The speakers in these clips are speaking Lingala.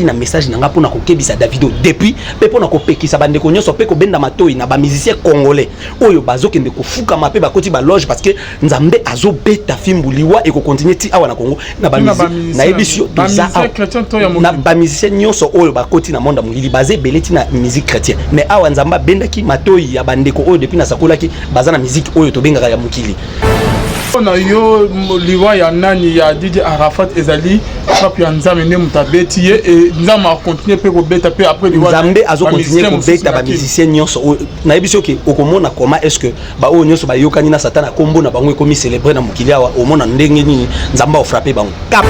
ki na message nanga pona ko kebisa Davido depuis pe pona ko pekisa bande ko nyoso pe ko benda matoi na ba musicien congolais oyo bazokende ko fuka mape ba koti ba loge parce que nzambe azo beta fimbuliwa e ko continuer ti awa na Congo na ba musicien na ebisio toza na ba musicien nyoso oyo ba koti na monde mongili basé beleti na musique chrétienne mais awa nzamba benda ki matoi ya bande ko oyo depuis na sakola ki bazana musique oyo to benga ya mukili. On a eu liwa ya nani ya DJ Arafat ezali papi nzambe ne mutabeti et nzambe a continuer pe ko beta pe après liwa nzambe azo continuer ko beta ba musicien nyonso na yebiso ke okomona comment est-ce que ba o nyonso ba yokani na satana kombo na bango ekomi célébrer na mukili awa omona ndenge nini nzamba o frapper bango cap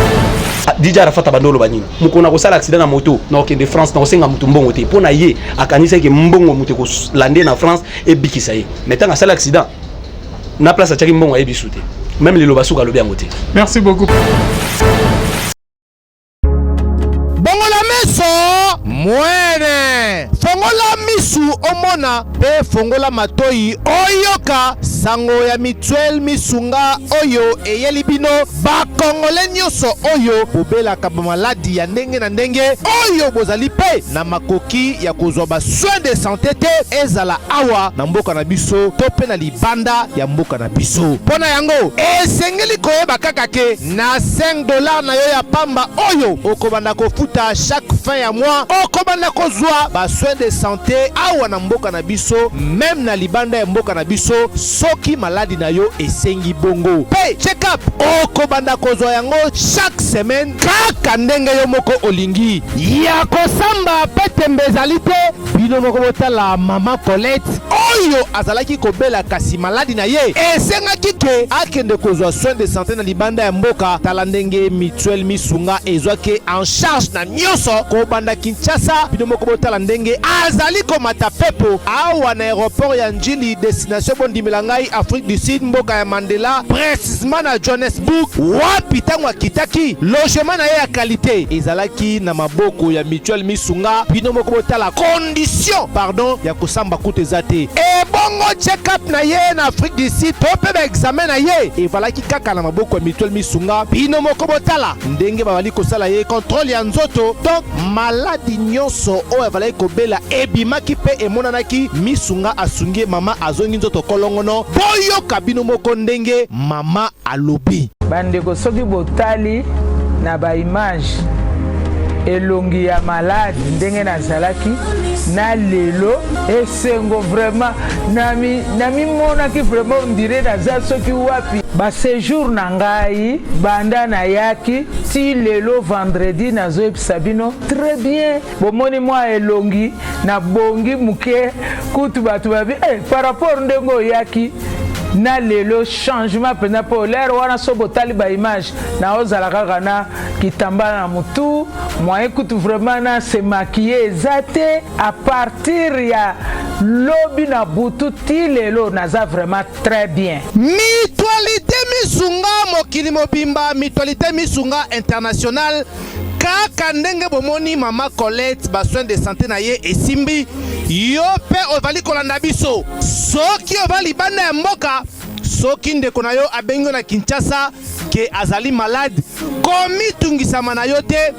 DJ Arafat bandolo banini mukona ko sala accident na moto na okende France na osenga mutu mbongo te pona ye akanisa ke mbongo mutu ko lande na France e bikisa ye metanga sala accident na place à Tchaki Mbongo et Bisouté. Même les Lobasouka le bien côté. Merci beaucoup. Bongola meso muene. Fongola misu omona pe fongola matoi oyoka sango ya mutuelle misunga oyo eyelibino ba Congolais nyoso oyo bobela ka maladi ya ndenge na ndenge oyo bozali pe na makoki ya kozwa ba soins de santé te ezala awa na mboka na biso to pe na libanda ya mboka na biso. Pona yango esengeli koyeba kaka ke na $5 na yo ya pamba oyo okobanda kofuta chaque fin ya mois okobanda kozwa ba soins de santé awa na mboka na biso même na libanda ya mboka na biso soki maladi na yo esengi bongo pe check up okobanda kozwa yango chaque semaine kaka ndenge yo moko olingi ya kosamba pete mbezali te bino moko botala mama Colette oyo azalaki kobela kasi maladi na ye esengaki ke akende kozwa soins de santé na libanda ya mboka tala ndenge mutuelle misunga ezwaki en charge na nyonso kobanda Kinshasa bino moko botala ndenge azali komata pepo awa na aéroport ya Njili destination bondimela ngai Afrique du Sud mboka ya Mandela précisément na Johannesburg wapi tango akitaki logement na ye ya qualité ezalaki na maboko ya mutuelle misunga bino moko botala condition pardon ya kosamba kutu ezate e bongo check up na ye na Afrique du Sud to pe ba examen na ye evalaki kaka na maboko ya mutuelle misunga bino moko botala ndenge babali kosala ye contrôle ya nzoto donc maladi nyonso oyo evalaki kobela ebimaki pe emonanaki misunga asungi mama azongi nzoto kolongono boyoka bino moko ndenge mama alobi bandeko soki botali na ba image elongi ya malade ndenge nazalaki na lelo esengo vraiment nami monaki vraiment ndire naza soki wapi ba séjour na ngai banda na yaki ti lelo vendredi nazoyebisa bino très bien bomoni mwa elongi na bongi muke kutu bato babi par rapport ndenge oyaki na lelo changement pena po l'air wana so botali ba image na ozala kaka na kitambala na mutu moyen kutu vraiment na se maquiller ezate à partir ya lobi na butu ti lelo naza vraiment très bien. Mutualité misunga mokili mobimba mutualité misunga international kaka ndenge bomoni mama Colette ba soins de santé na ye esimbi yo pe ovali kolanda biso soki ovali banda ya mboka soki ndeko na yo abengo na Kinshasa ke azali malade komi tungisama na yo te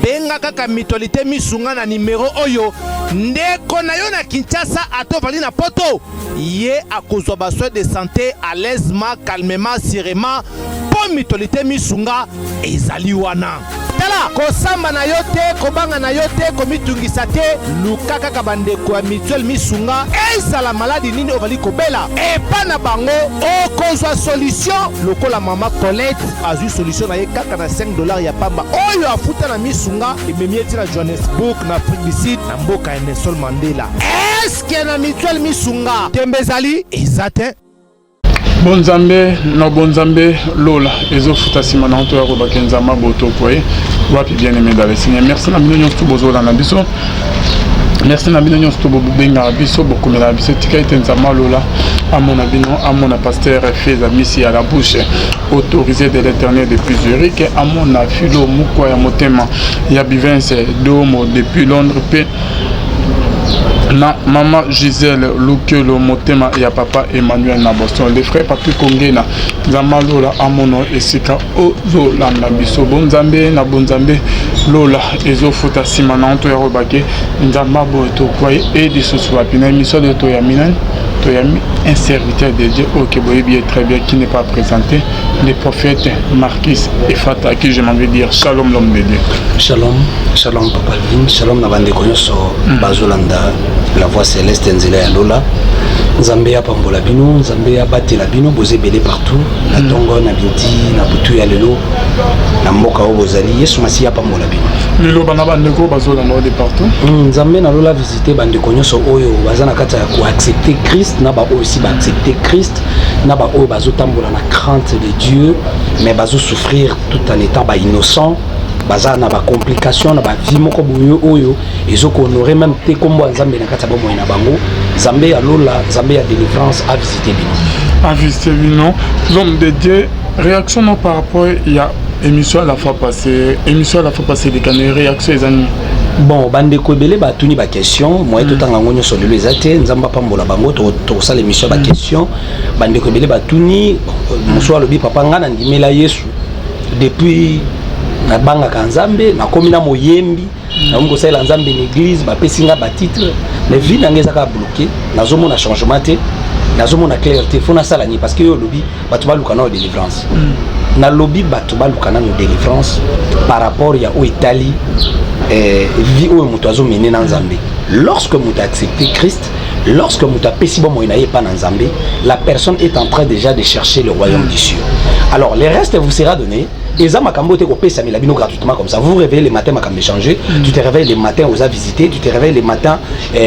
benga kaka mutualité misunga na numéro oyo ndeko na yo na Kinshasa atovali na poto ye akozwa ba soins de santé à l'aisement calmement sereinement po mutualité misunga ezali wana tala kosamba na yo te kobanga na yo te komitungisa te luka kaka bandeko ya mutuelle misunga ezala maladi nini ovali kobela epa na bango okozwa solution lokola mama Colette azwi solution na ye kaka na $5 ya pamba oyo afuta na misunga ememi eti na Johannesburg na Afrique du Sud na mboka ya Nelson Mandela eske na mutuelle misunga tembezali ezate Bonzambe na bonzambe lola ezofuta sima na nto ya kobaka nzamba boto poye wapi bien aimé dans le Seigneur. Merci na bino nyonso bozola na biso. Merci na bino nyonso bobenga biso bokomela biso tika ete nzamba lola amona bino amona pasteur Feza misi à la bouche autorisé de l'Éternel depuis Zurich amona filo mukwa ya motema ya bivense domo depuis Londres pe na Maman Gisèle Lukelo Motema et Papa Emmanuel na Boston. Les frères Papi Kongena Nzamba Lola Amono Esika Ozola na biso Bonzambe na Bonzambe Lola Ezo Futa Simana Anto Yarobake Nzamba Boto Kwaye et des sous Wapina émission de Toyamina Toyami, un serviteur de Dieu au Kéboïbi très bien qui n'est pas présenté, le prophète Marquis et Fata, qui je m'en vais dire Shalom l'homme de Dieu. Shalom, Shalom Papa Lvin, Shalom Nabande Konyoso, Bazolanda, la voix céleste Nzela Yalola, Zambia Pambola Bino, Zambia Batela Bino, Bozé Belé partout, na Tongo, na Binti, na Butu Yalelo, na Mboka Obozali, Yesu Masia Pambola Bino. Lilo Banabandeko Bazolanda de partout. Zambia na Lola visité Bande Konyoso Oyo, Bazana Kata ko accepter Christ, na ba aussi ba accepter Christ, na ba Oyo Bazotambola na crainte de Dieu, mais bazo souffrir tout en étant ba innocent. Baza na ba complication na ba vie moko boyo oyo ezoko honorer même te kombo Nzambe na kata ba moyo na bango Nzambe ya Lola Nzambe ya délivrance a visité bino. A visité bino. L'homme de Dieu, réaction non par rapport il y a émission à la fois passée des canaux réaction les amis. Bon bande ko belé ba tuni ba question moi tout en ngonyo sur le ezate Nzamba pambola bango to ça l'émission ba question bande ko belé ba tuni moswa lobi papa ngana ndimela Yesu depuis na banga kanzambe na komina moyembi na ngo sala nzambe l'église ba pesinga ba titre mais vie na ngeza ka bloqué nazomo na changement te nazomo na clarté fona sala ni parce que yo lobi batu ba lukana de délivrance na lobi batu ba lukana de délivrance par rapport ya au Italie vie au muto azo mené na nzambe lorsque muto accepté Christ lorsque muto pesi bon moina pas na nzambe la personne est en train déjà de chercher le royaume des cieux alors le reste vous sera donné. Et ça, gratuitement comme ça. Vous vous réveillez le matin, ma changer. Tu te réveilles le matin, vous avez visité. Tu te réveilles le matin,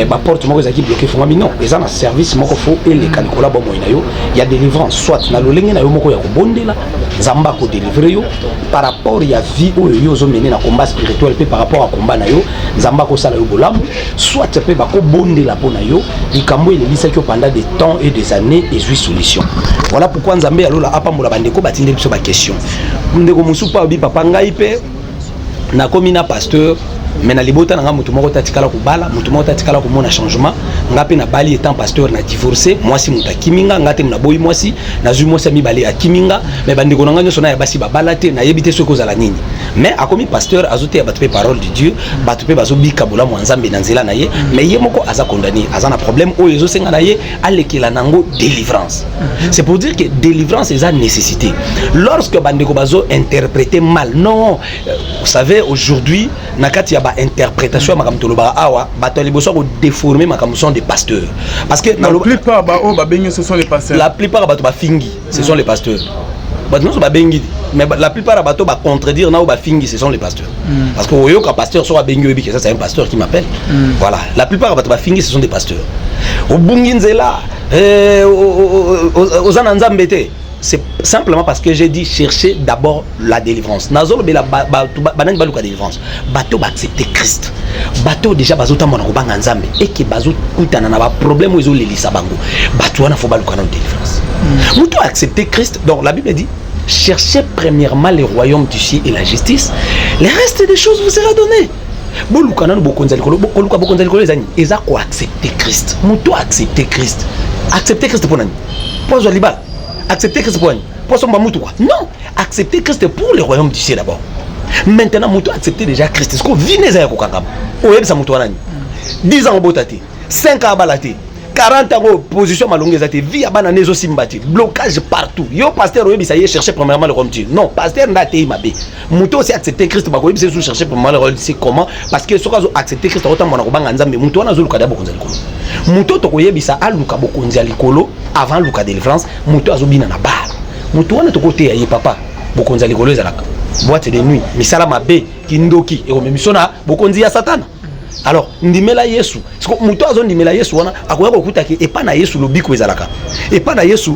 ma porte, moi, vous avez bloqué. Non, et ça, dans service, moi, faut et les canicolas, bon, il y a délivrance. Soit, na l'oleng, na yomoko ya bonde là, Zamba ko délivrer yo. Par rapport, il y a vie où yo zo mené na combat spirituel, par rapport à combat na yo, Zamba ko sala yo bolam. Soit, tu peux pas ko bonde la pona yo. Il cambo il lisa que pendant des temps et des années, et jouit solution. Voilà pourquoi Nzambe alo la apa mola bandeko batinde biso ba question. Ndeko musupa obi papa ngai pe na komina pasteur mais na libota nga mutu moko tatikala ko bala mutu moko tatikala ko mona changement ngape na bali étant pasteur na divorcé moi si muta kiminga ngate na boyi moi si na zui moi si mi bali a kiminga mais bandeko nga nyoso na ya basi ba balate na yebite soko za la nini mais akomi pasteur azote batpe parole de Dieu batpe bazo bika bola mo nzambe na nzela na ye mais ye moko aza condamné aza na problème o yezo senga na ye alekela nango délivrance c'est pour dire que délivrance est une nécessité lorsque bandeko bazo interpréter mal non vous savez aujourd'hui nakati ya ba interprétation makamtoloba awa bato liboso ko déformer makamson des pasteurs parce que la plupart ba o ba bengi ce sont les pasteurs la plupart bato ba fingi ce sont les pasteurs bato non ba bengi mais la plupart bato ba contredire na o ba fingi ce sont les pasteurs parce que oyo ka pasteur so ba bengi obi que ça c'est un pasteur qui m'appelle voilà la plupart bato ba fingi ce sont des pasteurs au bunginzela aux ananzambete. C'est simplement parce que j'ai dit chercher d'abord la délivrance. Nazolo bela banani baluka délivrance. Bato ba accepter Christ. Bato déjà bazota mona ko banga nzambe et que bazo kutana na ba problème ozo lelisa bango. Bato wana fo baluka na délivrance. Muto accepter Christ. Donc la Bible dit cherchez premièrement le royaume du ciel et la justice. Le reste des choses vous sera donné. Bolukana no bokonzali kolo bokoluka bokonzali kolo ezani eza ko accepter Christ. Muto accepter Christ. Accepter Christ pour nani? Pour Zoliba. Accepter Christ pour son mamoutou. Non, accepter Christ pour le royaume du ciel d'abord. Maintenant, moutou accepter déjà Christ. Est-ce que venez à Kokangam? Ou est-ce que moutou anani? 10 ans au botate, 5 ans à balate, 40 ans en position malonguez, vie à bananes aussi mbati, blocage partout. Yo pasteur oui ça y est chercher premièrement le royaume du Dieu. Non, pasteur n'a été mabé. Moutou aussi accepter Christ bah oui c'est chercher premièrement le royaume du Dieu comment? Parce que ce cas accepter Christ autant mon akobanga nzambe moutou na zuluka d'abord konzali kolo. Moutou to koyebisa aluka bokonzali kolo avant luka délivrance moutou azobina na bar. Moutou wana to côté ya papa bokonzali kolo ezalaka. Boîte de nuit, misala mabe kindoki et komemissona bokonzi ya satana. Alors ndimela Yesu parce que muto azo ndimela Yesu wana akoya kokuta ke epa na Yesu lobiko ezalaka epa na Yesu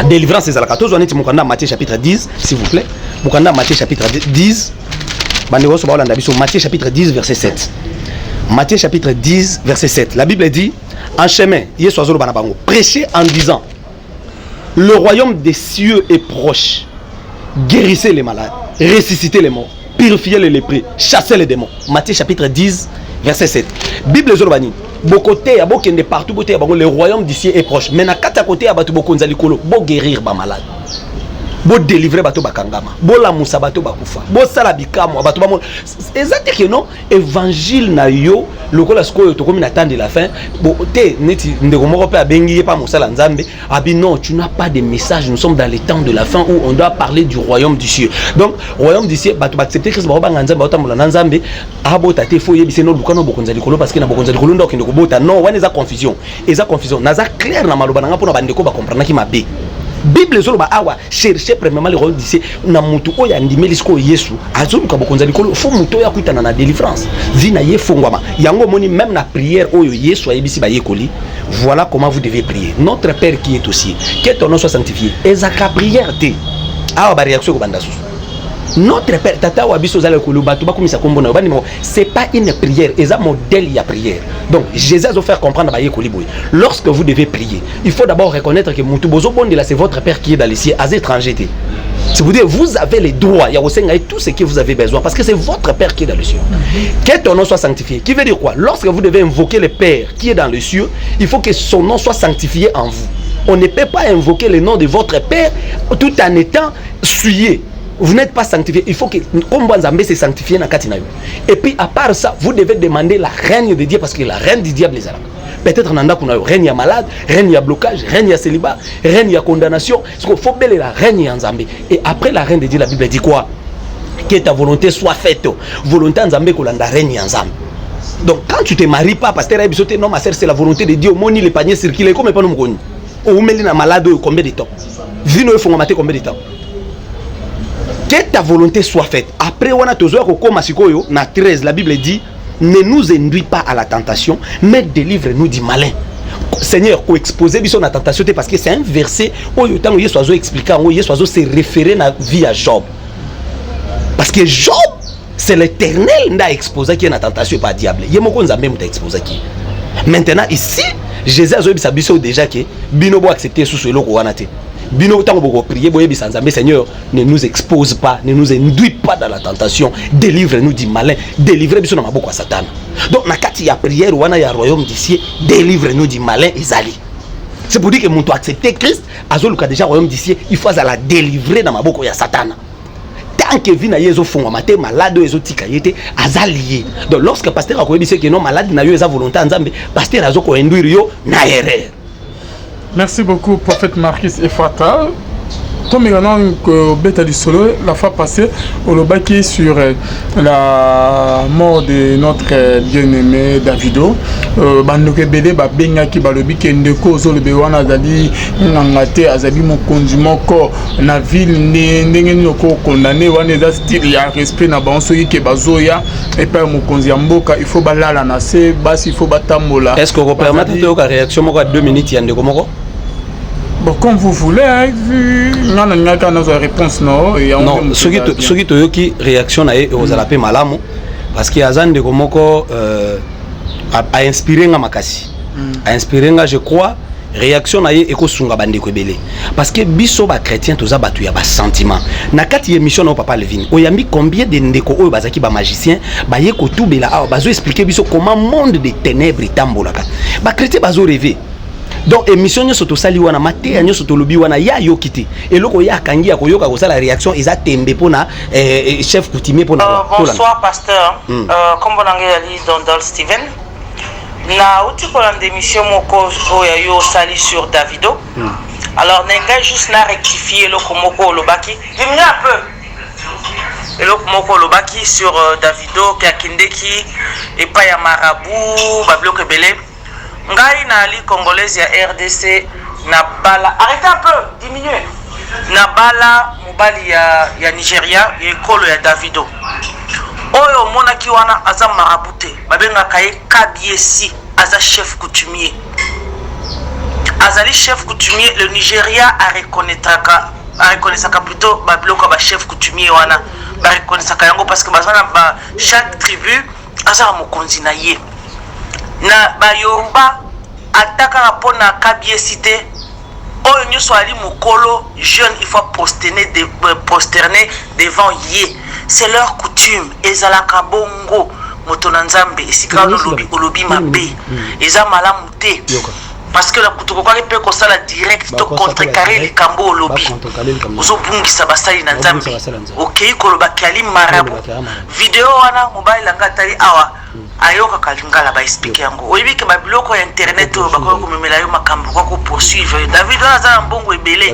délivrance ezalaka tozo neti mukanda Matthieu chapitre 10 s'il vous plaît mukanda Matthieu chapitre 10 bandeko so balanda biso Matthieu chapitre 10 verset 7 Matthieu chapitre 10 verset 7 la Bible dit en chemin Yesu azolo bana bango prêchez en disant le royaume des cieux est proche guérissez les malades ressuscitez les morts purifiez les lépreux chassez les démons Matthieu chapitre 10 verset 7. Bible Zolobani. Bokoté ya bokende partout boté ya bango le royaume d'ici est proche. Mais na kata côté ya bato bokonza likolo, bo guérir ba malade. Bo délivrer bato bakangama. Bo la musa bato bakufa. Bo sala bikamo bato ba mo. Exactement que non évangile na yo lokola skoyo to komi na temps de la fin. Bo té neti ndeko moko pe abengi pa musala nzambe. Abi non, tu n'as pas de message. Nous sommes dans les temps de la fin où on doit parler du royaume du ciel. Donc royaume du ciel bato ba accepter Christ ba ba nzambe bato mola nzambe. Abota te fo yebise no lukano bokonza likolo parce que na bokonza likolo ndo kende ko bota non wana eza confusion. Eza confusion. Naza clair na maloba nga pona bandeko ba comprendre ki mabe. Bible zoloba awa chercher premièrement le rôle d'ici na mutu oya ndimeli sko Yesu azoluka bokonza likolo fo mutu oya kuitana na délivrance vina ye fongwama yango moni même na prière oyo Yesu ayebisi ba yekoli voilà comment vous devez prier notre Père qui est au ciel que ton nom soit sanctifié ezaka prière te awa ba réaction ko banda susu notre Père tata wa biso zala ko luba to ba komisa kombo na ba numéro c'est pas une prière eza modèle ya prière donc Jésus a faire comprendre ba yekoli boy lorsque vous devez prier il faut d'abord reconnaître que mutu bozo bonde là c'est votre Père qui est dans les cieux à étranger. C'est vous dire vous avez les droits il y a aussi tout ce que vous avez besoin parce que c'est votre Père qui est dans les cieux. Que ton nom soit sanctifié qui veut dire quoi lorsque vous devez invoquer le Père qui est dans les cieux il faut que son nom soit sanctifié en vous. On ne peut pas invoquer le nom de votre Père tout en étant souillé. Vous n'êtes pas sanctifié. Il faut que comme Nzambe se sanctifie na kati na yo. Et puis à part ça, vous devez demander la règne de Dieu parce que la reine du diable est là. Peut-être nanda kuna yo règne ya malade, règne ya blocage, règne ya célibat, règne ya condamnation. Parce qu'il faut belle la règne ya Nzambe. Et après la reine de Dieu, la Bible dit quoi? Que ta volonté soit faite. Volonté Nzambe kolanda règne ya Nzambe. Donc quand tu te maries pas parce que tu non ma sœur c'est la volonté de Dieu. Moni le panier circule comme pas nous mkoni. Ou meli na malade combien de temps? Vino faut mater combien de temps? Que ta volonté soit faite. Après, on a toujours na 13, la Bible dit ne nous induis pas à la tentation, mais délivre-nous du malin. Seigneur, pour exposer la tentation, parce que c'est un verset où il y a expliqué, où il y a se référer à la vie à Job. Parce que Job, c'est l'Éternel qui a exposé qui est la tentation, pas le diable. Il y a même exposé qui. Maintenant, ici, Jésus a dit déjà que Binobo accepté sous ce lot. Bino tant que prier boye bisanzambe Seigneur ne nous expose pas ne nous induis pas dans la tentation délivre-nous du malin délivre biso na maboko ya Satan donc na kati ya prière wana ya royaume d'ici délivre-nous du malin ezali c'est pour dire quemuntu accepter Christ azoluka déjà royaume d'ici il faut la délivrer na maboko ya Satan tant que vina yezo fongwa maté malade ezo tika yete azalié donc lorsque pasteur akoyebise que non malade na yo eza volonté nzambe pasteur azoko induire yo na erreur. Merci beaucoup, prophète Marquis Efata. Comme maintenant que Beta du Solo, la fois passée, on le baquet sur la mort de notre bien-aimé Davido. Bandoke Bede, Benga qui balobi Kendeko, Zolbewana Azali, Nangate, Azali, mon condiment, na ville, Nengenoko, condamné, Waneza style, il y a respect, na bansoyi, Kebazoya, et pas mon konziamboka, il faut balala, nase, bas, il faut batamola. Est-ce que vous permettez de réaction à 2 minutes, Yann de Komoko? Bon, comme vous voulez, non, réponse non. Non, ceux qui ont eu réaction aux alapés malamu, parce que Azan de Komoko a inspiré nga makasi, a inspiré nga, je crois, réaction na ye eko sunga bande ko belé, parce que biso ba chrétien toza batu ya ba sentiment. Na kati émission na papa Levin, oyambi combien de ndeko oyo bazaki ba magicien, ba ye ko tubela a bazo expliquer biso comment monde des ténèbres tambolaka. Ba chrétien bazo rêver. Donc émission nyo soto sali wana maté nyo soto lobi wana ya yokiti eloko ya kangi ya koyoka ko sala réaction eza tembe pona chef coutumier pona bonsoir pasteur comme bonange ali Dondol Steven na uti ko la émission moko oya yo sali sur Davido alors nenga juste na rectifier eloko moko lobaki diminue un peu eloko moko lobaki sur Davido ki akindeki et pas ya marabout ba bloc belé. Ngai na ali congolaise ya RDC na bala arrêtez un peu diminuez na bala mobali ya Nigeria ekolo ya Davido oyo mona ki wana aza marabute babenga kaye Kabiesi aza chef coutumier azali chef coutumier le Nigeria a reconnaîtra plutôt ba bloka ba chef coutumier wana ba reconnaîtra yango parce que bazana ba chaque tribu aza mokonzi na ye na bayoruba ataka pona Kabiesi te oyo nyoso ali mokolo jeune il faut prosterner devant ye c'est leur coutume ezalaka bongo moto na nzambe esika olobi mabe eza malamu te parce que la kutokoka pe ko sala direct to contrecarrer likambo olobi ozobungisa basali na nzambe okei koloba kali marabu video wana mobile langa tali awa ayoka kalingala ba expliquer yango oyebi ke ba biloko ya internet oyo bakoyo komemela yo makambo kwa ko poursuivre David wana za mbongo ebele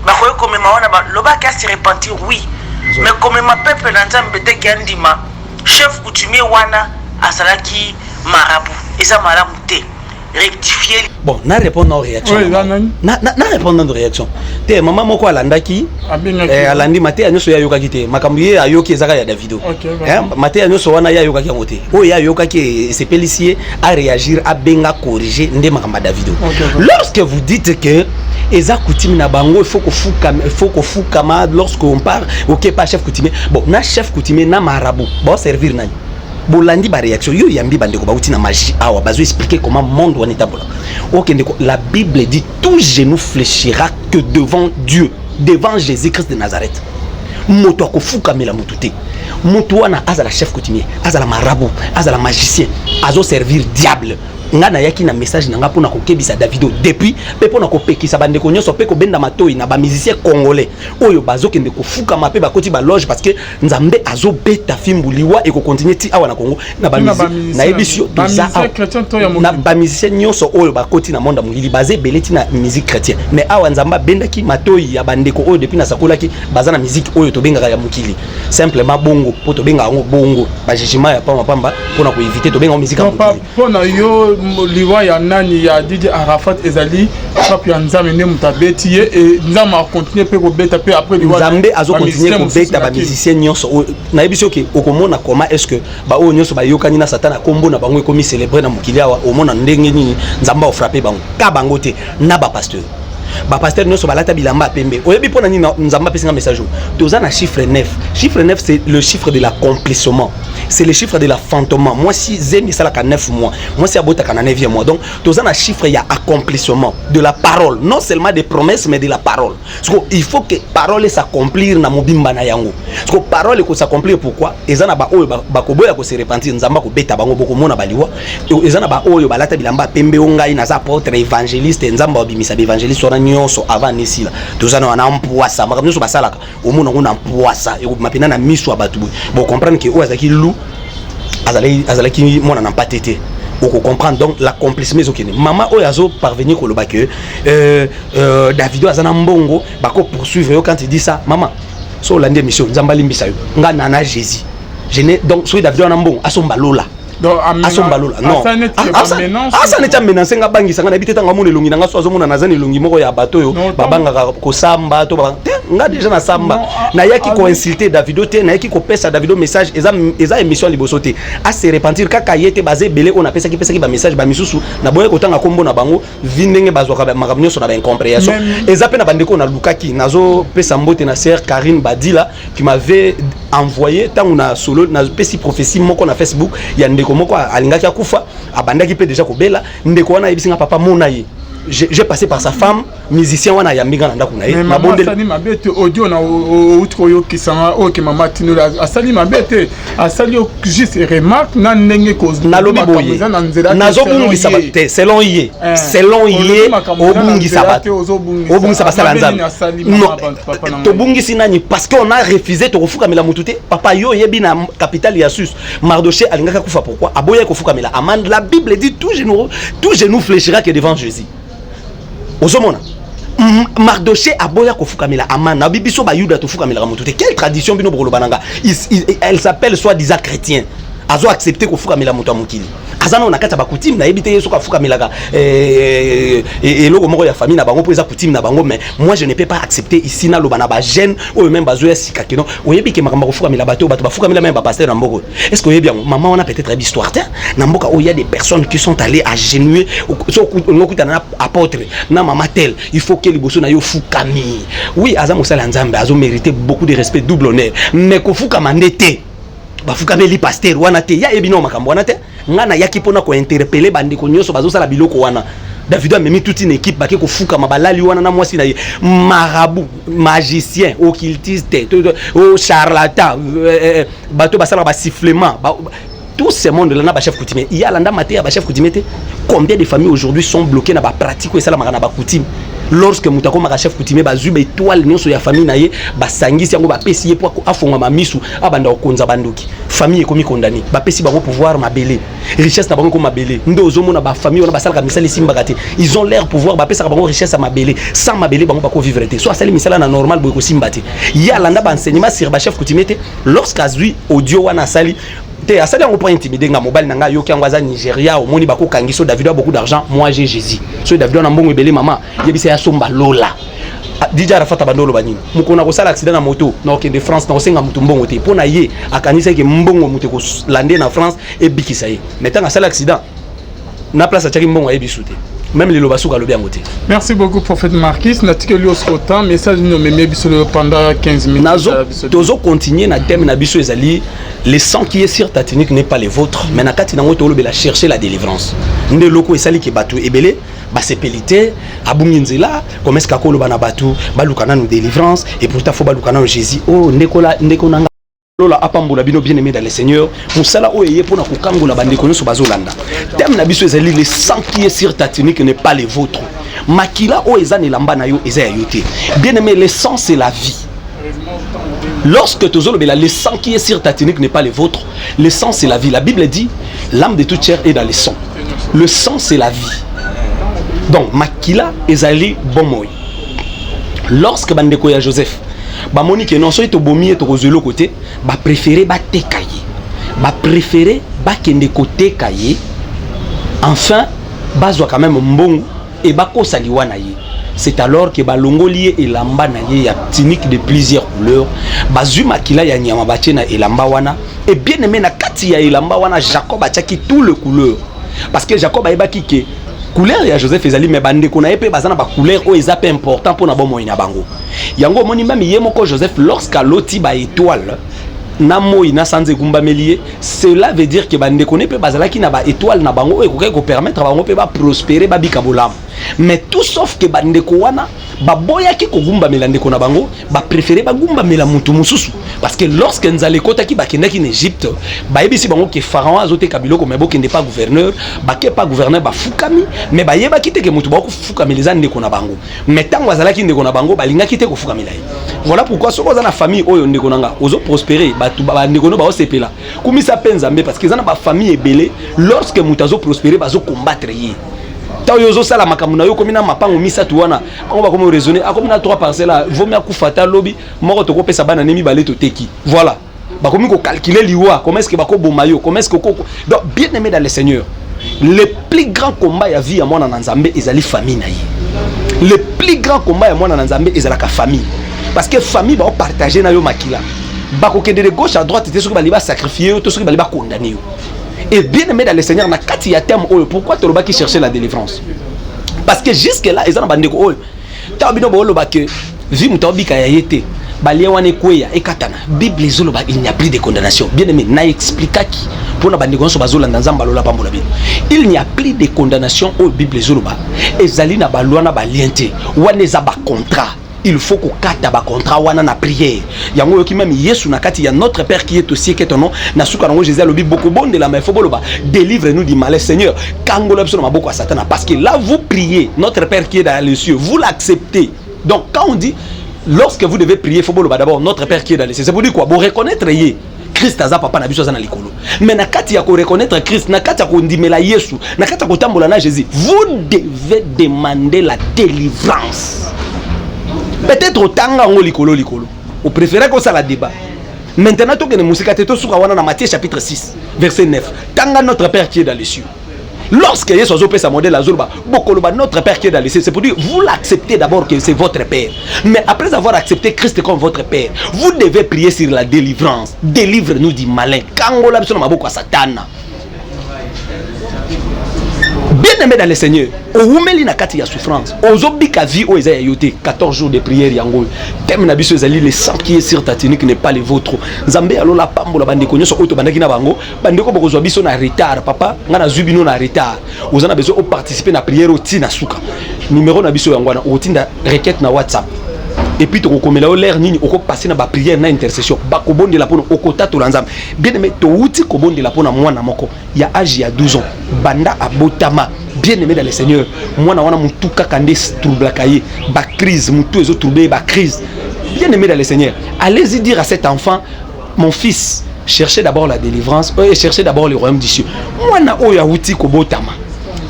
bakoyo komema wana loba ka se repentir oui mais komema peuple na nzambe te ki andima chef coutumier wana asalaki marabu eza malamu te rectifier. Bon, na répondre aux réactions. Oui, na répondre aux réactions. Te maman moko alandaki alandi mate anyoso ya yoka kite makambu ye ayoki ezaka ya Davido. Mate anyoso wana ya yoka ki ngote. O ya yoka ki c'est policier à réagir à benga corriger ndé makamba Davido. Lorsque vous dites que eza coutume na bango il faut que fukama lorsque on parle OK pas chef coutumier. Bon, na chef coutumier na marabout. Bon servir nani. Bolandi ba réaction yo yambi bandeko ba uti na magie awa bazo expliquer comment monde on est abola. OK ndeko la Bible dit tout genou fléchira que devant Dieu, devant Jésus-Christ de Nazareth. Moto akofuka mela mutute. Moto wana azala chef coutumier, azala marabout, azala magicien, azo servir diable. Ngana yaki na message nanga pona ko kebisa Davido depuis pe pona ko pekisa bandeko nyonso pe ko benda matoi na ba musicien congolais oyo bazo kende ko fuka mape ba koti ba loge parce que nzambe azo beta fimbuliwa e ko continuer ti awa na Congo na ba musicien na ebisio toza na ba musicien nyonso oyo ba koti na monde mungili basé beleti na musique chrétienne mais awa nzamba bendaki matoi ya bandeko oyo depuis na sakolaki bazana musique oyo to benga ya mukili simplement bongo po to benga ngo bongo ba jugement ya pamba pona ko éviter to benga musique pona yo liwa ya nani ya DJ Arafat ezali papi ya nzambe ne mutabeti ye et nzambe a continuer pe ko beta pe après liwa nzambe azo continuer ko beta ba musicien nyonso na ebiso ke okomona comment est-ce que ba o nyonso ba yokani na satana kombo na bango ekomi célébrer na mukili awa omona ndenge nini nzambe o frapper bango ka bango te na ba pasteur ba pasteur nyonso balata bilamba pembe oyebi pona nini nzamba pesinga message toza na chiffre 9 c'est le chiffre de l'accomplissement c'est le chiffre de la fantôme moi si zemi sala ka 9 mois moi si abota ka na 9e mois donc toza na chiffre ya accomplissement de la parole non seulement des promesses mais de la parole parce que il faut que parole s'accomplir na mobimba na yango parce que parole ko s'accomplir pourquoi ezana ba oyo ba koboya ko se repentir nzamba ko beta bango boko mona baliwa ezana ba oyo balata bilamba pembe ongai na za apôtre évangéliste nzamba obimisa évangéliste sona nyonso avant nesila tozana wana mpoasa makambo nyonso basalaka omona ngona mpoasa e mapena na miso abatu bo comprendre que oazaki lu azalaki mona na patete on comprend donc l'accomplissement ezokene mama oyo azo parvenir koloba que Davido azana mbongo bako poursuivre yo quand il dit ça maman so lande mission nzamba limbisa yo nga nana Jésus je n'ai donc so Davido ana mbongo asomba lola asombalola non ça n'est pas menacé nga bangi sanga na biteta nga mona elongi nga so azomona nazana elongi moko ya bato yo babanga ko samba to nga déjà na samba na yaki ko insulter Davido te na yaki ko pesa Davido message eza émission liboso te a se repentir kaka yete basé belé on a pesa ki ba message ba misusu na boye ko tanga kombo na bango vindenge bazwaka ba makamnyo so na ba incompréhension eza pe na bandeko na lukaki nazo pesa mbote na sœur Karine Badila qui m'avait envoyé tant on a solo na pesi prophétie moko na Facebook ya ndeko moko alingaki akufa abandaki pe déjà ko bela ndeko wana ebisinga papa monaye j'ai passé par sa femme musicien wana ya mbinga na ndako na ye na bonde sani mabete audio na utko yo kisanga o ke mama tinula asali mabete asali juste remarque na ndenge cause na lobi boye nazo bungisa te selon ye obungisa bat obungisa basala nzambe non to bungisi nani parce qu'on a refusé to kofuka mela mutute papa yo yebi na capitale ya sus Mardoché alingaka kufa pourquoi aboya kofuka mela amande la Bible dit tout genou fléchira que devant Jésus Ozomona Mardoché aboya kofukamela amana bibiso ba yuda tofukamela mutute quelle tradition bino bolo bananga elle s'appelle soi-disant chrétien azo accepter kofukamela mutu amukili azana on akata ba coutume na ebite yeso kofukamela ka et logo moko ya famille na bango poza coutume na bango mais moi je ne peux pas accepter ici na lobana ba jeune ou même bazo ya sika kino oyebi ke makamba kofukamela bato bafukamela même ba pasteur na mboko est-ce que oyebi maman on a peut-être une histoire na mboka où il y a des personnes qui sont allées agenouiller so lokuta na apôtre na mama tel il faut que liboso na yo fukami oui azamo sala nzambe azo mériter beaucoup de respect double honneur mais kofukama ndete bafukameli pasteur wana te ya ebino makambo wana te ngana yaki pona ko interpeller bandeko nyonso bazo sala biloko wana Davido a mis toute une équipe baki ko fuka mabalali wana na mwasi na ye marabout magicien occultiste charlatan bato basala ba sifflement tout ce monde là na chef coutumier il y a landa maté ya chef coutumier combien de familles aujourd'hui sont bloquées na ba pratique et ça la na ba coutume lorsque mutako ma chef coutumier bazu ba étoile nyonso ya famille na ye ba sangisi yango ba pesi ye pour afonga ma misu abanda okonza bandoki famille ekomi condamné ba pesi bango pouvoir mabele richesse na bango ko mabele ndo ozomona ba famille ona ba sala ka misali simbakate ils ont l'air pouvoir ba pesa bango richesse à mabele sans mabele bango ba ko vivre té soit sali misala na normal boy ko simbate ya landa ba enseignement sur ba chef coutumier lorsqu'azui audio wana sali te asali yango pour intimider nga mobile nanga yoki yango aza Nigeria omoni bako kangiso Davido a beaucoup d'argent moi j'ai Jésus so Davido na mbongo ebele mama yebisa ya somba lola DJ Arafat bandolo banini mukona ko sala accident na moto na okende France na osenga mutu mbongo te pona ye akanisa ke mbongo mutu ko lande na France e bikisa ye mettant à sala accident na place a tchaki mbongo e bisute même les lobasuka lobi yango te. Merci beaucoup prophète Marquis natikeli oscotant message no meme biso pendant 15 minutes nazo tozo continuer na thème na biso ezali le sang qui est sur ta tunique n'est pas le vôtre mais na kati nango to lobela chercher la délivrance nde loko esali ke batu ebele ba sepelité abungi nzela comme est-ce kako loba na batu balukana no délivrance et pourtant faut balukana no Jésus oh ndeko nanga lola apambola bino bien aimé dans le Seigneur musala oyeye pona kokangola bandeko nyonso bazolanda thème na biso ezali le sang qui est sur ta tunique n'est pas le vôtre makila o eza nelamba na yo eza ya yote bien aimé le sang c'est la vie lorsque tozolobela le sang qui est sur ta tunique n'est pas le vôtre le sang c'est la vie la Bible dit l'âme de toute chair est dans le sang le sang c'est la vie donc makila ezali bomoy lorsque bandeko ya Joseph ba monique non so to bomi to kozelo côté ba préférer ba tekaye ba préférer ba kende côté kaye enfin bazwa quand même mbongo et ba ko saliwa na ye c'est alors que ba longolié et lamba na ye ya tunique de plusieurs couleurs bazui makila ya nyama bache na elamba wana et bien aimé na kati ya elamba wana Jacob a tchaki tout le couleur parce que Jacob a ebaki ke couleur ya Joseph ezali mais bande ko na epé bazana ba couleur o ezapa important pour na bomo ina bango yango moni même yemoko Joseph lorsqu'à loti ba étoile na moi na sanze gumba melie cela veut dire que bande ko ne pe bazala ki na ba étoile na bango e ko permettre bango pe ba prospérer ba bika bolam mais tout sauf que bande ko wana ba boya ki ko gumba melande ko na bango ba préférer ba gumba mela mutu mususu parce que lorsque nzale kota ki ba kenda ki en Égypte ba ebisi bango ke pharaon azote kabilo ko mebo kende pas gouverneur ba ke pas gouverneur ba fukami mais ba yeba ki te ke mutu ba ko fukami les ande ko na bango mais tango azala ki ndeko na bango ba linga ki te ko fukami lai voilà pourquoi soko za na famille oyo ndeko nanga ozo prospérer ba tu ba ndeko no ba osepela kumisa penzambe parce que za na ba famille ebele lorsque mutu azo prospérer ba zo combattre yi yozo sala makamuna yo komina mapango misatu wana on va comme raisonner a komina 3 parcelles vaut mieux kufata lobby moko to kopesa bana nemi baleto teki voilà ba komi ko calculer liwa comment est-ce que ba ko bomayo comment est-ce que donc bien aimé dans le Seigneur le plus grand combat ya vie ya mwana na Nzambe ezali famille na ye le plus grand combat ya mwana na Nzambe ezala ka famille parce que famille ba partager na yo makila ba ko kende de gauche à droite te soki ba liba sacrifier to soki ba liba condamner yo. Et bien aimé dans le Seigneur, na kati ya terme oyo pourquoi tu loba qui chercher la délivrance parce que jusque là ils ont bandeko oyo ta bino bo loba que vie mutabika ya yete balia wane kweya ekatana Bible zoloba il n'y a plus de condamnation bien aimé na expliquaki pour na bandeko so bazolanda nzamba lola pambola bino il n'y a plus de condamnation au Bible zoloba ezali na balwana baliente wane za ba contrat il faut qu'on kata ba contrat wana na prière yango yoki même Yesu na kati ya notre Père qui est au ciel que ton nom na suka ngo Jésus lobi beaucoup bon de la mais faut boloba délivre-nous du mal Seigneur kangola biso na maboko ya Satan parce que là vous priez notre Père qui est dans les cieux vous l'acceptez donc quand on dit lorsque vous devez prier faut boloba d'abord notre Père qui est dans les cieux c'est pour dire quoi vous reconnaître yé Christ aza papa na biso aza na likolo mais na kati ya ko reconnaître Christ na kati ya ko ndimela Yesu na kati ya ko tambola na Jésus vous devez demander la délivrance. Peut-être autant ngo likolo au préféré que ça la débat maintenant to que ne musika teto suka wana na Matthieu chapitre 6 verset 9 tanga notre Père qui est dans les cieux lorsque Yesu azo pesa modèle azolba bokoloba notre Père qui est dans les cieux c'est pour dire vous l'acceptez d'abord que c'est votre Père mais après avoir accepté Christ comme votre Père vous devez prier sur la délivrance délivre-nous du malin kangola biso na maboko ya Satana. Bien aimé dans le Seigneur, oumeli na kati ya souffrance, ozobika vie o eza yote 14 jours de prière yango. Thème na biso ezali le sang qui est sur ta tunique n'est pas le vôtre. Nzambe alola pambola bandeko nyoso oto bandaki na bango, bandeko bokozwa biso na retard papa, ngana zubino na retard. Ozana besoin o participer na prière oti na suka. Numéro na biso yango na otinda requête na WhatsApp. et puis tu recommences l'air nini oko passer na ba prière na intercession ba ko bonde la pona okota to lanzam bien aimé to uti ko bonde la pona mwana moko ya âge ya 12 ans banda abotama bien aimé dans le Seigneur mwana wana mutuka kande trouble kaye ba crise mutu ezo trouble ba crise bien aimé dans le Seigneur allez-y dire à cet enfant mon fils cherchez d'abord la délivrance et cherchez d'abord le royaume des cieux mwana oya uti ko botama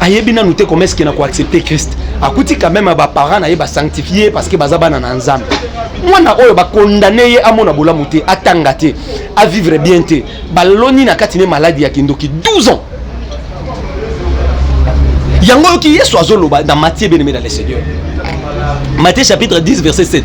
ayebina nous te comment est-ce qu'il n'a pas accepté Christ akuti quand même ba parents na ye ba sanctifier parce que bazaba na nzambe mwana oyo ba condamné ye amona bolamu te atanga te à vivre bien te baloni na katine maladie ya kindoki 12 ans yango ki yesu azoloba dans Matthieu bien-aimé dans le Seigneur Matthieu chapitre 10 verset 7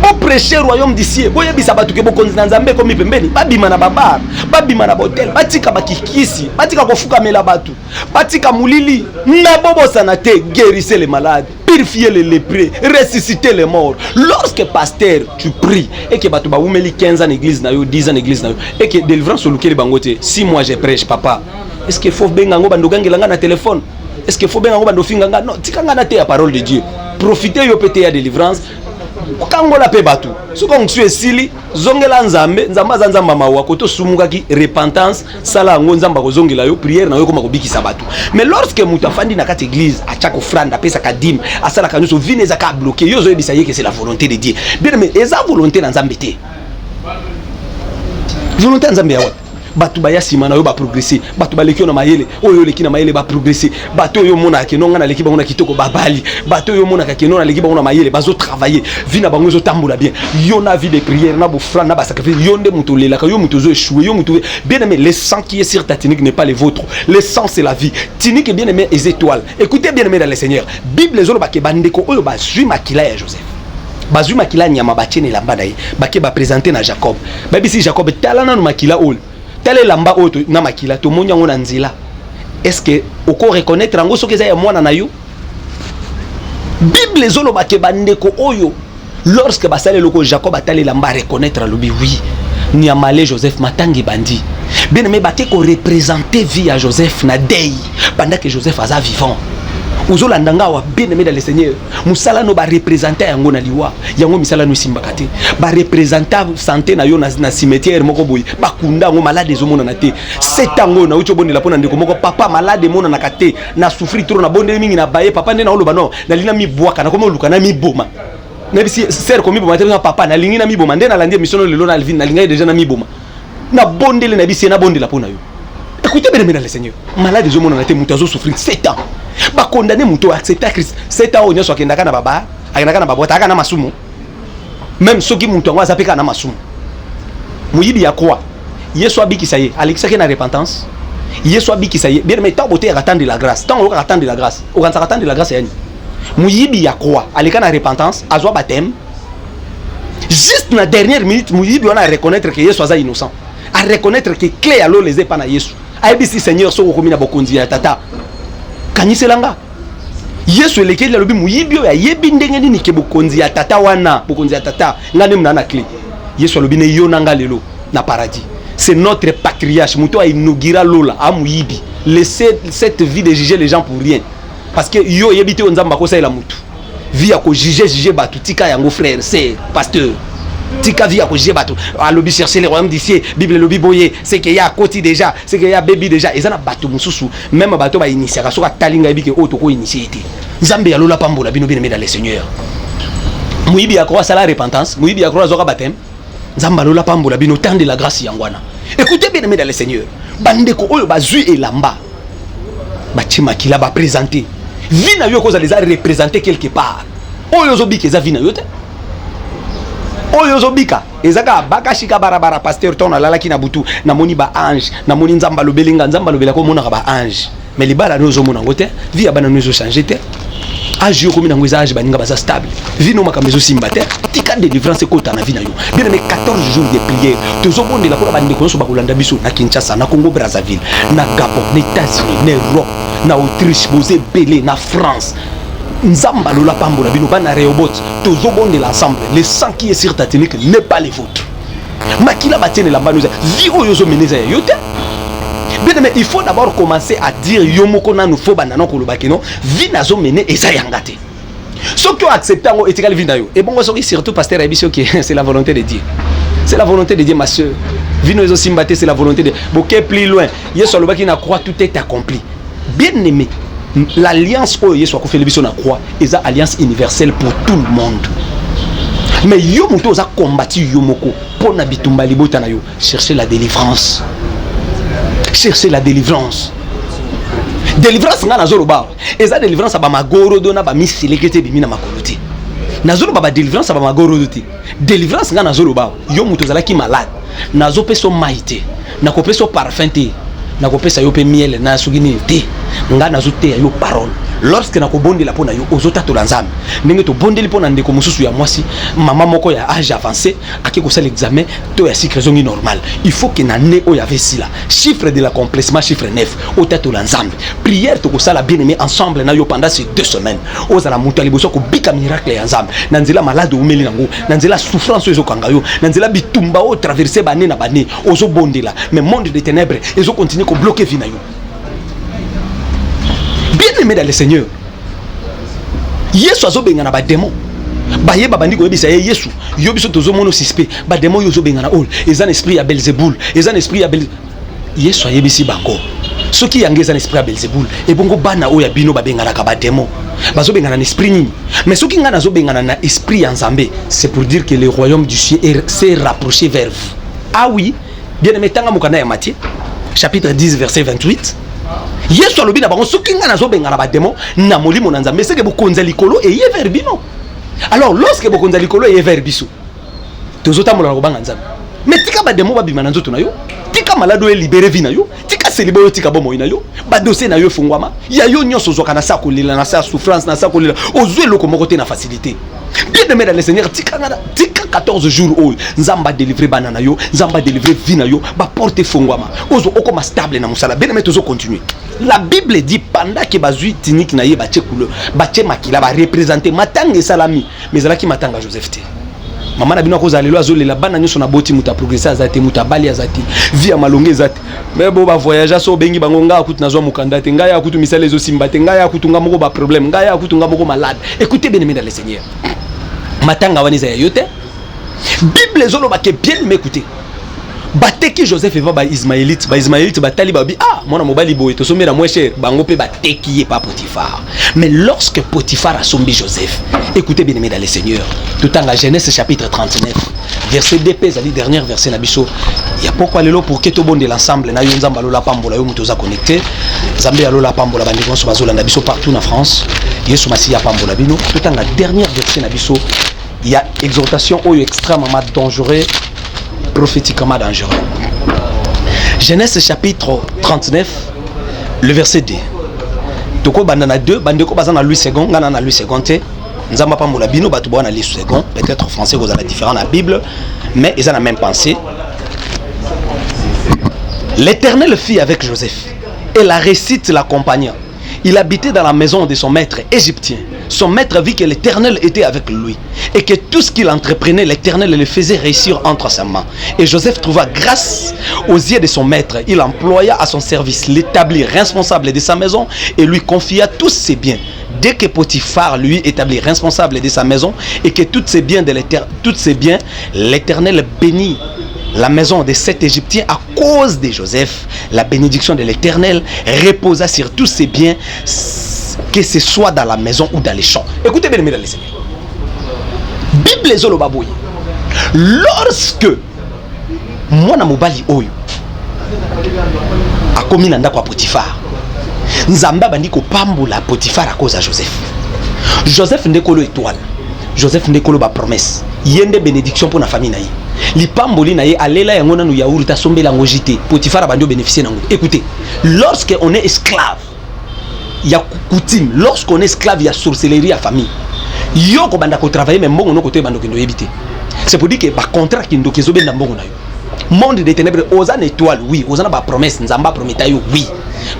Bo prêcher royaume d'ici bo yebisa batu ke bo konzina nzambe komi pembeni babima na babar babima na botel batika bakikisi batika kofukamela batu batika mulili na bobosana te guérissez les malades purifier les lépreux ressusciter les morts lorsque pasteur tu pries et que batu ba umeli 15 ans église na yo 10 ans église na yo et que délivrance olukeli bangote si moi je prêche papa est-ce qu'il faut benga ngo bandogangela nga na téléphone est-ce qu'il faut benga ngo bandofinga nga non tikanga na te la parole de Dieu profitez yo pété ya délivrance kangola pe batu soko ngsu esili zongela nzambe nzamba za nzamba mawa koto sumukaki repentance sala ngo nzamba ko zongela yo prière na yo koma ko bikisa batu mais lorsque mutu afandi na kati église acha ko franda pesa kadim asala kanuso vine za ka bloquer yo zo ebisa yeke c'est la volonté de Dieu bien mais eza volonté na nzambe te volonté na nzambe ya wa batu baya sima na yo ba progresser batu baleki na mayele oyo leki na mayele ba progresser batu yo mona ke nonga na leki ba ngona kitoko babali batu yo mona ke nona leki ba ngona mayele bazo travailler vina bango zo tambola bien yo na vie de prière na bofra na ba sacrifice yo nde muto lela ka yo muto zo échouer yo muto bien aimé le sang qui est sur ta tunique n'est pas le vôtre le sang c'est la vie tunique bien aimé les étoiles écoutez bien aimé dans le Seigneur Bible zo ba ke bandeko oyo ba zui makila ya Joseph bazui makila nyama ba tiene lamba dai ba ke ba présenter na Jacob ba bisi Jacob talana no makila ol telle lamba auto na makila to monya ngona nzila est-ce que oko reconnaître ngo soki za ya mwana na yo Bible zolo ba ke bandeko oyo lorsque basale loko Jacob atale lamba reconnaître lobi oui ni amale Joseph matangi bandi bien aimé ba ke ko représenter vie à Joseph na dei pendant que Joseph aza vivant uzolanda wa bien aimé dans le Seigneur musala no ba représenter yango na liwa yango misala no simbakate ba représenter santé na yo na cimetière moko boy ba kunda ngo malade zo mona na te setango na ucho bonela pona ndeko moko papa malade mona na kate na souffrir trop na bonde mingi na baye papa ndena oloba no na lina mi boaka na komo luka na mi boma na bisi ser ko mi boma tena papa na lingi na mi boma ndena landie mission lelo na alvin na linga déjà na mi boma na bonde le na bisi na bonde la pona yo écoutez bien aimé dans le Seigneur malade zo mona na te mutazo souffrir 7 ans ba condamner muto accepter Christ c'est ta onyo so kendaka na baba akendaka na babota aka na masumu même soki muto ngwa zapeka na masumu muyibi ya kwa Yesu abikisa ye alekisaki na repentance Yesu abikisa ye bien mais tant boté attendre la grâce tant on attendre la grâce on quand attendre la grâce yani muyibi ya kwa aleka na repentance azwa baptême juste na dernière minute muyibi on a reconnaître que Yesu aza innocent à reconnaître que clé alo les pas na Yesu ayebisi Seigneur so ko mina bokonzi ya tata kanyiselanga Yesu elekeli lobi muyibio ya yebi ndenge nini ke bokonzi ya tata wana bokonzi ya tata ngane mna na clé Yesu lobi ne yonanga lelo na paradis c'est notre patriarche muto a inaugura lola a muyibi laissez cette vie de juger les gens pour rien parce que yo yebite onzamba ko sa la mutu vie ya ko juger batu tika yango frère c'est pasteur tika via ko jebatu a lobi chercher les royaumes d'ici Bible lobi boye c'est que ya koti déjà c'est que ya baby déjà ezana batu mususu même bato ba initier ka soka talinga bike auto ko initier té nzambe ya lola pambola bino bien dans le Seigneur muyibi ya croix sala repentance muyibi ya croix zoka baptême nzamba lola pambola bino temps de la grâce yangwana écoutez bien dans le Seigneur bandeko oyo bazui elamba bachima kila ba présenter vina yo ko za les représenter quelque part oyo zobike za vina yo té oyo zobika ezaka bakashika barabara pasteur tona lalaki na butu na moni ba ange na moni nzamba lobelinga nzamba lobela ko mona ba ange mais libala nozo mona ngote vie abana nozo changer te age yo komi na ngoza age baninga baza stable vie no makamezo simba te tika délivrance kota na vie na yo bien mais 14 jours de prière tozo bondela ko ba ndeko so ba kolanda biso na Kinshasa na Congo Brazzaville na Gabon na États-Unis na Europe na Autriche bozé belé na France nzamba lola pambola bino bana Rehoboth tozo bondela ensemble le sang qui est sur ta tunique n'est pas le vôtre makila batiene la banuza vie oyo zo meneza ya yote bien mais il faut d'abord commencer à dire yo moko na nous faut banana ko lobaki non vie nazo mener eza yangate Ceux qui ont accepté en étiquette vinayo. Et bon, surtout pasteur Abisio qui c'est la volonté de Dieu. C'est la volonté de Dieu, ma soeur. Vino et Simbate, c'est la volonté de Dieu. Bokeh plus loin. Yesu Aloba qui n'a croit tout est accompli. Bien aimé. L'alliance où Yesu a fait le bisou na croix, est une alliance universelle pour tout le monde. Mais yo muto za combattu yo moko pour na bitumba libota na yo. Cherchez la délivrance. Cherchez la délivrance. Délivrance nga na zoloba. Eza délivrance ba magoro dona ba misilekete bimi na makolote. Na zoloba ba délivrance ba magoro dote. Délivrance nga na zoloba. Yo muto zala ki malade. Na zo peso maite. Na ko peso parfum te. Na ko pesa yo pe miel na sugini te. Nga na zo te yo parole. Lorsque na ko bondi la pona yo ozota to lanzam. Ndenge to bondi li pona ndeko mususu ya mwasi, maman moko ya âge avancé, aki ko sala examen, to ya cycle normal. Il faut que na ne o ya vesi là. Chiffre de l'accomplissement, chiffre 9. Ota to lanzam. Prière to ko sala bien aimé ensemble na yo pendant ces 2 semaines. Ozala mutu aliboso ko bika miracle ya nzambe. Nanzela malade o meli nango, nanzela souffrance ezo kanga yo, nanzela bitumba o traverser bané na bané, ozo bondi là. Mais monde des ténèbres, ezo continuer ko bloquer vie na yo. Bien aimé dans le Seigneur. Yesu azo bengana ba démon. Ba yeba bandi ko yebisa Yesu. Yo biso tozo mono suspect. Ba démon yo zo bengana ol. Ezan esprit ya Belzebul. Ezan esprit ya Yesu ayebisi bango. Soki yange ezan esprit ya Belzebul. E bongo bana o ya bino ba bengana ka ba démon. Bazo bengana na esprit nini. Mais soki ngana zo bengana na esprit ya Nzambe, c'est pour dire que le royaume du ciel s'est rapproché vers vous. Ah oui, bien aimé tanga mukana ya Matthieu chapitre 10 verset 28. Yesu alobi na bango soki nga nazo benga na ba démon na molimo na Nzambe c'est que bokonza likolo et ye vers bino. Alors lorsque bokonza likolo et vers biso tozota mola ko banga Nzambe. Mais tika ba démon ba bima na nzoto na yo, tika malado e libéré vi na yo, tika célibé yo tika bomo na yo, ba dossier na yo fungwama, ya yo nyonso zoka na sa kolela na sa souffrance na sa kolela, ozwe loko moko te na facilité. Bien aimé dans le Seigneur, tika 14 jours oyo Nzamba délivrer banana yo, Nzamba délivrer vie na yo, ba porter fungwama. Ozo okoma stable na musala. Bien aimé tozo continuer. La Bible dit pendant que bazui tinik na ye ba tche couleur, ba tche makila ba représenter matanga salami, mais ala ki matanga Joseph te. Maman na bino ko zalelo azole la bana nyoso na boti muta progresser azati muta bali azati via malonge azati. Mais bo ba voyager so bengi bango nga akutu nazwa mukanda te nga ya akutu misale zo simba te nga ya akutu nga moko ba problème nga ya akutu nga moko malade. Écoutez bien aimé dans le Seigneur. Matanga waniza ya yote. Bible zolo ba ke bien m'écouter. Bateki Joseph eva ba Ismaélite batali ba bi ah mwana mobali boye to somera moins cher bango pe bateki pas Potiphar. Mais lorsque Potiphar a sombi Joseph, écoutez bien aimé dans le Seigneur, tout en la Genèse chapitre 39 verset 2 ali dernier verset na biso ya pourquoi lelo pour que to bonde l'ensemble na yo nzamba lola pambola yo mutoza connecté nzambe ya lola pambola bandi konso bazola na biso partout en France yesu masi ya pambola bino tout en la dernière verset na biso il y a exhortation oyo extrêmement dangereux, prophétiquement dangereux. Genèse chapitre 39 le verset 2. Toko bandana 2 bandeko bazana Louis II ngana na Louis II te nzamba pambola bino batu bona Louis II peut-être français vous avez différent la Bible mais ils ont la même pensée. L'Éternel fit avec Joseph et la récite l'accompagnant. Il habitait dans la maison de son maître égyptien. Son maître vit que l'Éternel était avec lui et que tout ce qu'il entreprenait, l'Éternel le faisait réussir entre ses mains. Et Joseph trouva grâce aux yeux de son maître. Il employa à son service, l'établit responsable de sa maison et lui confia tous ses biens. Dès que Potiphar lui établit responsable de sa maison et que tous ses biens, l'Éternel bénit la maison de cet Égyptien à cause de Joseph. La bénédiction de l'Éternel reposa sur tous ses biens, que ce soit dans la maison ou dans les champs. Écoutez bien, mesdames et messieurs. Bible zolo baboui. Lorsque mwana mobali oyo a commis nanda kwa Potiphar, Nzamba bandi ko pambola Potiphar à cause de Joseph. Joseph ndekolo étoile. Joseph ndekolo ba promesse. Yende bénédiction pour la famille naïe. Li pamboli naïe alela yango nanu yaouri ta sombela ngo jité. Potiphar bandi bénéficier nango. Écoutez, lorsque on est esclave, il y a coutume. Lorsqu'on est esclave, il y a sorcellerie à famille. Yo ko banda ko travailler mais mbongo no côté bando kindo yebité. C'est pour dire que ba contrat kindo kezo benda mbongo nayo. Monde des ténèbres ozana étoile oui, ozana ba promesse nzamba prometa yo oui.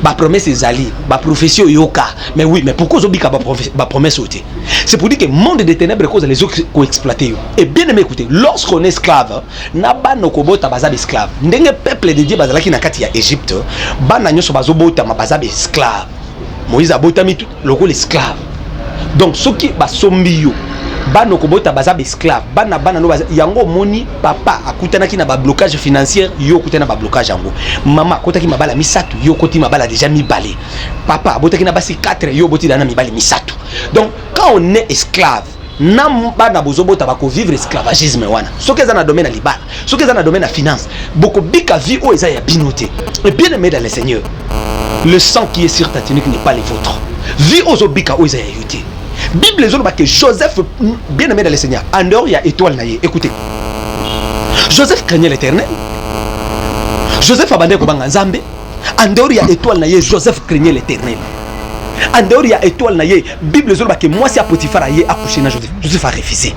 Ba promesse ezali, ba prophétie yoka. Mais oui, mais pourquoi zobika ba promesse oti? C'est pour dire que monde des ténèbres cause les autres ko exploiter yo. Et bien aimé écoutez, lorsqu'on est esclave, na ba no ko bota baza esclave. Ndenge peuple de Dieu bazalaki na kati ya Égypte, bana nyoso bazobota ma baza esclave. Moïse a botami tout loko l'esclave. Donc ce qui ba sombiyo bano kobota baza esclave bana no baza yango moni papa akutana ki na ba blocage financier yo kutana ba blocage yango mama kotaki mabala misatu yo koti mabala déjà mibale papa abotaki na basi 4 yo boti dana mibale misatu. Donc quand on est esclave nam bana bozobota bako vivre esclavagisme wana soki eza na domaine ya libala soki eza na domaine ya finance boko bika vie o eza ya binoté. Et bien aimé dans le Seigneur, le sang qui est sur ta tunique n'est pas le vôtre. Vie aux obika o eza ya yuté. Bible les autres que Joseph, bien aimé dans le Seigneur, en dehors il y a étoile naïe. Écoutez, Joseph craignait l'Éternel. Joseph abandonné kobanga Nzambe. En dehors il y a étoile naïe. Joseph craignait l'Éternel. En dehors il y a étoile naïe. Bible les autres que moi si à Potiphar aïe accouché na Joseph. Joseph a refusé.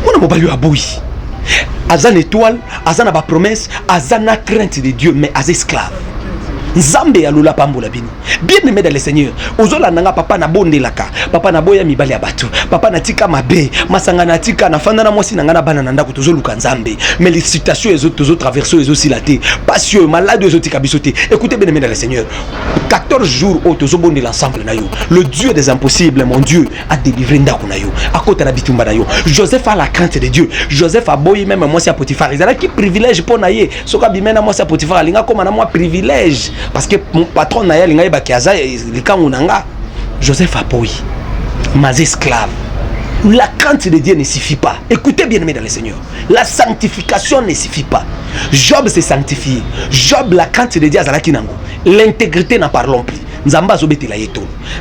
Moi na mobali aboui. Azan étoile, azan ba promesse, azan a crainte de Dieu mais az esclave. Nzambe ya lula pambola bini. Bien aimé dans le Seigneur. Ozola nanga papa na bonde laka. Papa na boya mibali ya batu. Papa na tika mabe. Masanga na tika na fanda na mwasi nanga na bana nanda ko tozoluka Nzambe. Mais les situations les autres traversées les aussi la té. Passion malade les autres kabisoté. Écoutez bien aimé dans le Seigneur. 14 jours au tozobonde l'ensemble na yo. Le Dieu des impossibles mon Dieu a délivré ndako na yo. A côté na bitumba na yo. Joseph a la crainte de Dieu. Joseph a boyi même moi si à Potiphar. Ils a qui privilège pour naïe. Soka bimena moi si à Potiphar linga comme na moi privilège. Parce que mon patron Naya Lingaï Bakiaza, Joseph a poi, mais esclave. La crainte de Dieu ne suffit pas. Écoutez bien aimé dans le Seigneur. La sanctification ne suffit pas. Job s'est sanctifié. Job, la crainte de Dieu, l'intégrité n'en parlons plus.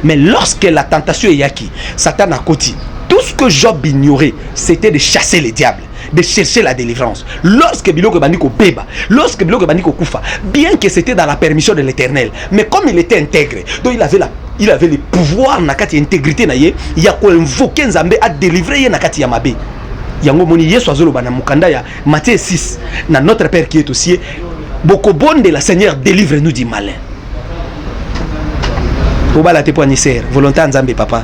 Mais lorsque la tentation est yaki, Satan a côté. Tout ce que Job ignorait, c'était de chasser les diables, de chercher la délivrance. Lorsque Biloko Bandiko Beba, lorsque Biloko Bandiko Koufa, bien que c'était dans la permission de l'Éternel, mais comme il était intègre, donc il avait le pouvoir nakati intégrité naye, il y a quoi invoquer Nzambe à délivrer nakati yamabe. Yango moni Yesu azolo bana mukanda ya Matthieu 6, na notre Père qui est au ciel, boko bonde la Seigneur délivre-nous du malin. Obala te poignisser, volonté Nzambe papa.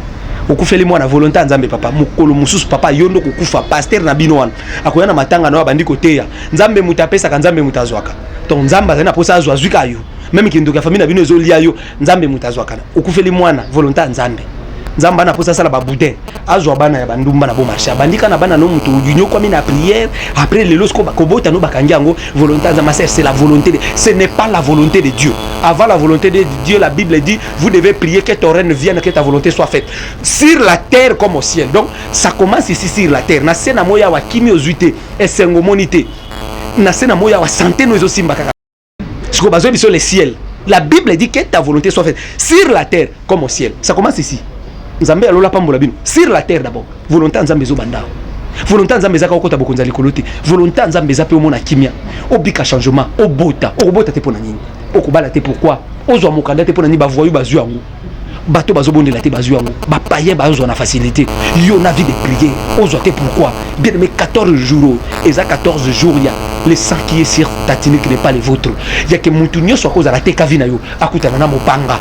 Okufeli mwana volonté Nzambe papa mukolo mususu papa yondo kokufa pasteur na bino wana akoyana matanga na bandi koteya Nzambe mutapesa ka Nzambe mutazwaka to Nzamba zena posa azwazwika yo même kindu ka famille na bino ezolia yo Nzambe mutazwaka okufeli mwana volonté Nzambe Nzamba na posa sala ba boudin azwa bana ya bandumba na bo marché bandika na bana no mutu dunyo kwa mina prière après le losko bakobota no bakangiango volonté Nzamba c'est la volonté ce n'est pas la volonté de Dieu. Avant la volonté de Dieu, la Bible dit vous devez prier que ton règne vienne, que ta volonté soit faite sur la terre comme au ciel. Donc ça commence ici sur la terre. Na sena moya wa kimiozité et sengomonité. Na sena moya wa santé nous aussi mbaka. Ce qu'on besoin sur le ciel. La Bible dit que ta volonté soit faite sur la terre comme au ciel. Ça commence ici. Nzambe alola pambola bino sur la terre d'abord. Volonté Nzambe zo banda. Volonté Nzambe zaka okota bokonza likolote. Volonté Nzambe za pe omona kimia. Obika changement, obota. Obota te pona nini. Okubala te pourquoi? Ozwa mokanda te pona nini ba voyu bazu yango. Bato bazobonde la te bazu yango. Ba païen bazo na facilité. Yo na vie de prier. Ozwa te pourquoi? Bien mais 14 jours et ça 14 jours il y a le sang qui est sur ta tunique n'est pas le vôtre. Il y a que mutunyo soit cause à la te kavina yo. Akutana na mopanga.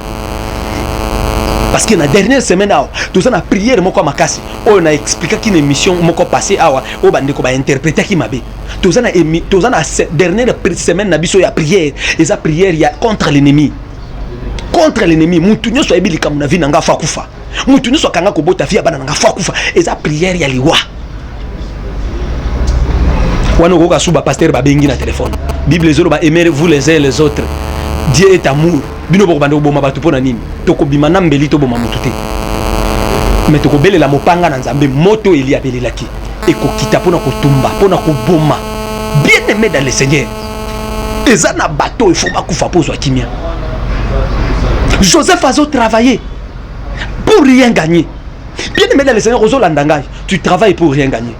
Parce que la dernière semaine, tout ça, on a prié de mon makasi. On a expliqué qu'une émission m'a passé à au bandeko ba interpréter qui m'a bé. Tout ça, la dernière semaine, on a biso ya prière. Et ça prière, il y a contre l'ennemi. Contre l'ennemi. Moutunyo soit ebili comme na vie nanga fakufa. Moutunyo soit kanga kobota vie abana nanga fakufa. Et ça prière ya liwa. Wano goka suba pasteur ba bengi na téléphone. Bible zolo ba aimer vous les uns les autres. Dieu est amour. Bino bokobanda oboma batu pona nini tokobima na mbeli to boma mutu te mais tokobelela mopanga na Nzambe moto eli abelelaki ekokita pona kotumba pona koboma bien aimé dans le Seigneur eza na bateau il faut bakufa pozwa kimia. Joseph a travaillé pour rien gagner. Bien aimé dans le Seigneur ozolanda ngai tu travailles pour rien gagner.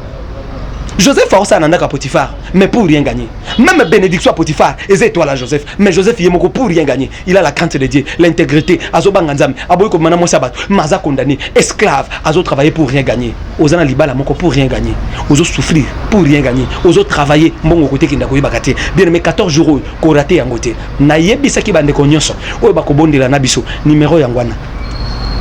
Joseph a aussi un andaka Potiphar, mais pour rien gagner. Même bénédiction à Potiphar, et c'est toi là Joseph. Mais Joseph il est pour rien gagner. Il a la crainte de Dieu, l'intégrité. Azobanganzam, aboyko manamo sabat, maza condamné, esclave, azo travailler pour rien gagner. Ozana libala moko pour rien gagner. Ozo souffrir pour rien gagner. Ozo travailler mbongo côté kinda ko bakate. Bien mais 14 jours ko raté yangote. Na yebisa ki bande ko nyonso. Oyo bakobondela na biso numéro yangwana.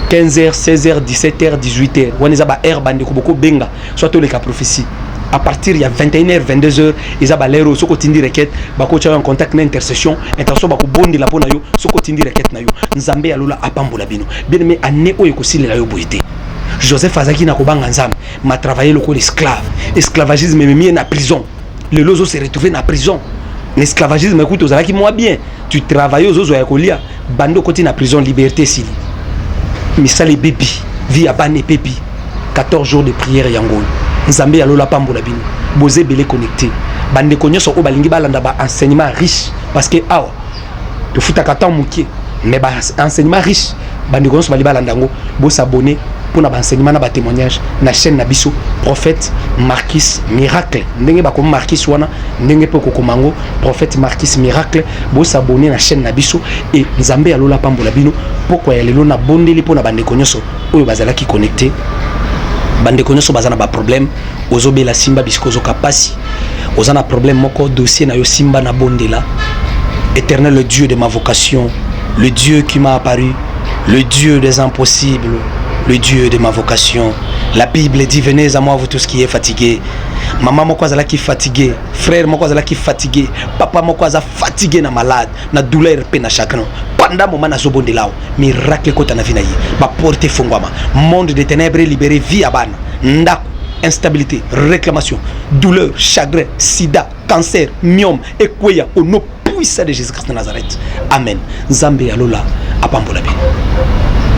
15h, 16h, 17h, 18h. Waneza ba air bande ko boko benga. Soit to les cas prophétie. à partir il y a 21h 22h ils ont l'air ce côté de requête ba ko en contact na intercession ba ko bondi la pona yo ce côté de requête na yo nzambe alola apambola bino bien mais année oyo ko silela yo boité Joseph Azaki na ko banga nzambe m'a travaillé le esclave esclavagisme même na prison le lozo s'est retrouvé na prison l'esclavagisme écoute aux alaki moi bien tu travailles aux ozo ya kolia bando côté na prison liberté sili misali bibi vie à bane pépi 14 jours de prière yango nzambe alola pambola bino boze belé connecté bande konyo so balingi balanda ba enseignement riche parce que awa to futa katan mukie mais ba enseignement riche bande konyo so bali balanda ngo bo s'abonner pour na ba enseignement na ba témoignage na chaîne na biso prophète Marquis Miracle ndenge ba ko Marquis wana ndenge pe ko komango prophète Marquis Miracle bo s'abonner na chaîne na biso et nzambe alola pambola bino pourquoi ya lelo na bondeli pour na bande konyo so oyo bazala ki connecté bande konyoso bazana ba problème ozobela simba bisiko kapasi ozana problème moko dossier na yo simba na bondela éternel le Dieu de ma vocation le Dieu qui m'a apparu le Dieu des impossibles le Dieu de ma vocation la Bible dit venez à moi vous tous qui êtes fatigués maman moko azala ki fatigué frère moko azala ki fatigué papa moko azala fatigué na malade na douleur pe na chagrin pendant moment na zobondelao miracle kota na vinayi ba porte fongwama monde de ténèbres libéré vie abana ndako instabilité réclamation douleur chagrin sida cancer myome ekweya au nom puissant de Jésus-Christ de Nazareth amen Nzambe alola apambola be